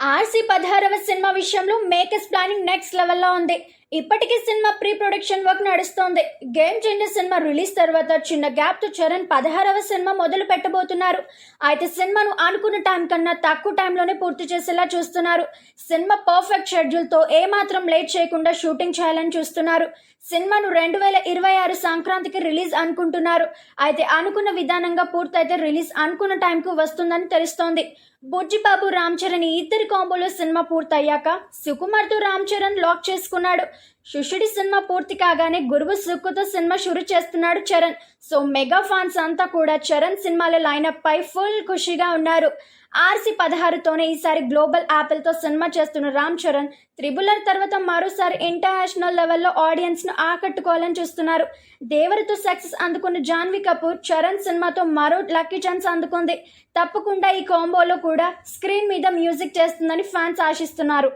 RC16వ cinema విషయంలో makers planning next లెవెల్లో ఉంది. ఇప్పటికీ సినిమా ప్రీ ప్రొడక్షన్ వర్క్ నడుస్తోంది. గేమ్ చేంజర్ సినిమా రిలీజ్ తర్వాత చిన్న గ్యాప్ తో చరణ్ 16వ సినిమా మొదలు పెట్టబోతున్నారు. అయితే సినిమాను అనుకున్న టైం కన్నా తక్కువ టైంలోనే పూర్తి చేసేలా చూస్తున్నారు. సినిమా పర్ఫెక్ట్ షెడ్యూల్ తో ఏమాత్రం లేట్ చేయకుండా షూటింగ్ చేయాలని చూస్తున్నారు. సినిమాను 2026 సంక్రాంతికి రిలీజ్ అనుకుంటున్నారు. అయితే అనుకున్న విధానంగా పూర్తయితే రిలీజ్ అనుకున్న టైంకు వస్తుందని తెలుస్తోంది. బుజ్జిబాబు రామ్ చరణ్ ఈ ఇద్దరి కాంబోలో సినిమా పూర్తయ్యాక సుకుమార్తో రామ్ చరణ్ లాక్ చేసుకున్నాడు. శిష్యుడి సినిమా పూర్తి కాగానే గురువు సుక్కుతో సినిమా షురు చేస్తున్నాడు చరణ్. సో మెగా ఫ్యాన్స్ అంతా కూడా చరణ్ సినిమాల లైనప్ పై ఫుల్ ఖుషిగా ఉన్నారు. RC16తోనే ఈసారి గ్లోబల్ యాపిల్తో సినిమా చేస్తున్న రామ్ చరణ్ త్రిబులర్ తర్వాత మరోసారి ఇంటర్నేషనల్ లెవెల్లో ఆడియన్స్ ను ఆకట్టుకోవాలని చూస్తున్నారు. దేవరతో సక్సెస్ అందుకున్న జాన్వీ కపూర్ చరణ్ సినిమాతో మరో లక్కీ ఛాన్స్ అందుకుంది. తప్పకుండా ఈ కాంబోలో కూడా స్క్రీన్ మీద మ్యూజిక్ చేస్తుందని ఫ్యాన్స్ ఆశిస్తున్నారు.